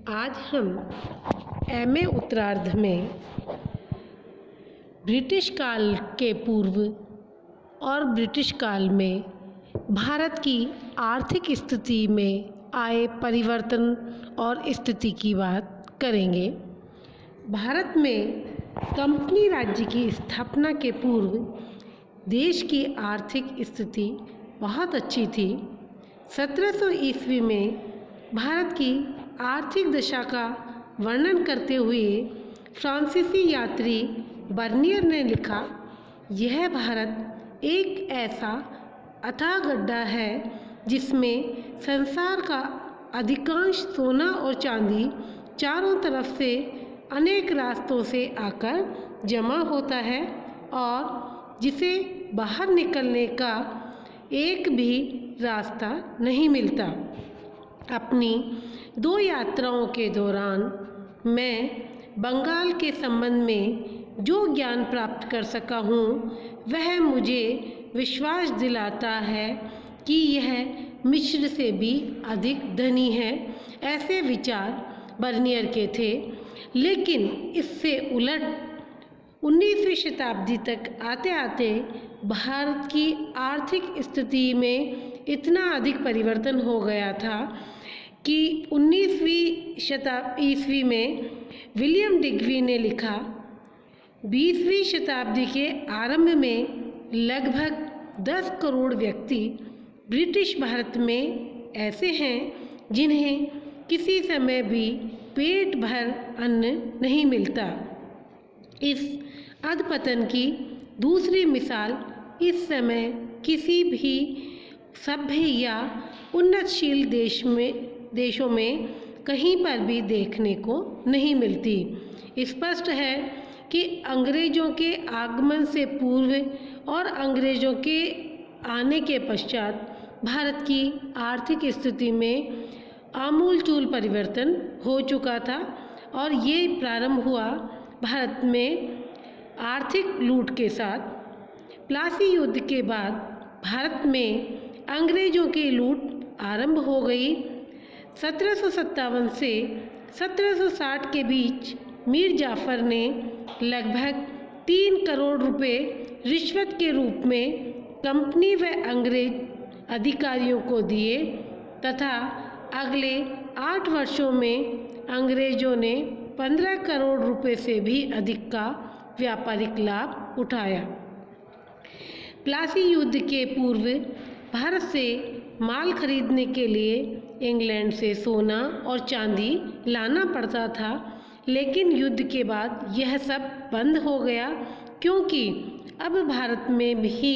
आज हम एमए उत्तरार्ध में ब्रिटिश काल के पूर्व और ब्रिटिश काल में भारत की आर्थिक स्थिति में आए परिवर्तन और स्थिति की बात करेंगे। भारत में कंपनी राज्य की स्थापना के पूर्व देश की आर्थिक स्थिति बहुत अच्छी थी। 1700 ईस्वी में भारत की आर्थिक दशा का वर्णन करते हुए फ्रांसीसी यात्री बर्नियर ने लिखा, यह भारत एक ऐसा अथाह गड्ढा है जिसमें संसार का अधिकांश सोना और चांदी चारों तरफ से अनेक रास्तों से आकर जमा होता है और जिसे बाहर निकलने का एक भी रास्ता नहीं मिलता। अपनी 2 यात्राओं के दौरान मैं बंगाल के संबंध में जो ज्ञान प्राप्त कर सका हूँ वह मुझे विश्वास दिलाता है कि यह मिस्र से भी अधिक धनी है। ऐसे विचार बर्नियर के थे, लेकिन इससे उलट 19वीं शताब्दी तक आते आते भारत की आर्थिक स्थिति में इतना अधिक परिवर्तन हो गया था कि 19वीं शताब्दी ईस्वी में विलियम डिग्री ने लिखा, 20वीं शताब्दी के आरंभ में लगभग 10 करोड़ व्यक्ति ब्रिटिश भारत में ऐसे हैं जिन्हें किसी समय भी पेट भर अन्न नहीं मिलता। इस अधपतन की दूसरी मिसाल इस समय किसी भी सभ्य या उन्नतशील देशों में कहीं पर भी देखने को नहीं मिलती। स्पष्ट है कि अंग्रेज़ों के आगमन से पूर्व और अंग्रेज़ों के आने के पश्चात भारत की आर्थिक स्थिति में आमूलचूल परिवर्तन हो चुका था और ये प्रारंभ हुआ भारत में आर्थिक लूट के साथ। प्लासी युद्ध के बाद भारत में अंग्रेज़ों की लूट आरंभ हो गई। 1757 से 1760 के बीच मीर जाफ़र ने लगभग 3 करोड़ रुपए रिश्वत के रूप में कंपनी व अंग्रेज अधिकारियों को दिए तथा अगले 8 वर्षों में अंग्रेज़ों ने 15 करोड़ रुपए से भी अधिक का व्यापारिक लाभ उठाया। प्लासी युद्ध के पूर्व भारत से माल खरीदने के लिए इंग्लैंड से सोना और चांदी लाना पड़ता था, लेकिन युद्ध के बाद यह सब बंद हो गया क्योंकि अब भारत में भी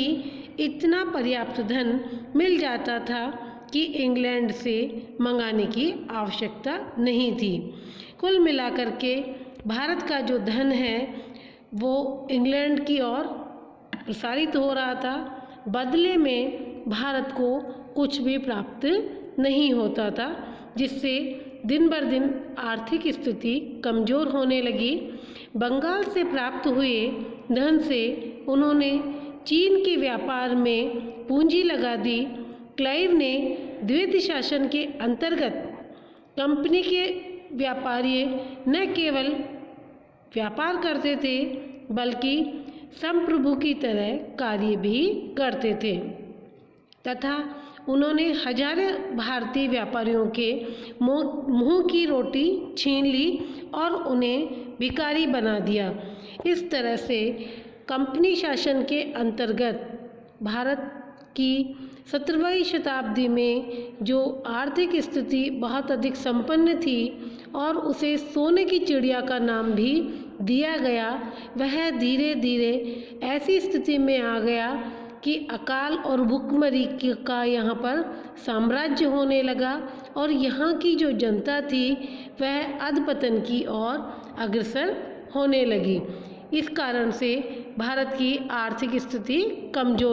इतना पर्याप्त धन मिल जाता था कि इंग्लैंड से मंगाने की आवश्यकता नहीं थी। कुल मिलाकर के भारत का जो धन है वो इंग्लैंड की ओर प्रसारित हो रहा था, बदले में भारत को कुछ भी प्राप्त नहीं होता था, जिससे दिन बर दिन आर्थिक स्थिति कमज़ोर होने लगी। बंगाल से प्राप्त हुए धन से उन्होंने चीन के व्यापार में पूंजी लगा दी। क्लाइव ने द्वितीय शासन के अंतर्गत कंपनी के व्यापारी न केवल व्यापार करते थे बल्कि संप्रभु की तरह कार्य भी करते थे तथा उन्होंने हजारों भारतीय व्यापारियों के मुंह की रोटी छीन ली और उन्हें भिखारी बना दिया। इस तरह से कंपनी शासन के अंतर्गत भारत की 17वीं शताब्दी में जो आर्थिक स्थिति बहुत अधिक संपन्न थी और उसे सोने की चिड़िया का नाम भी दिया गया, वह धीरे धीरे ऐसी स्थिति में आ गया कि अकाल और भुखमरी का यहाँ पर साम्राज्य होने लगा और यहाँ की जो जनता थी वह अधपतन की ओर अग्रसर होने लगी। इस कारण से भारत की आर्थिक स्थिति कमज़ोर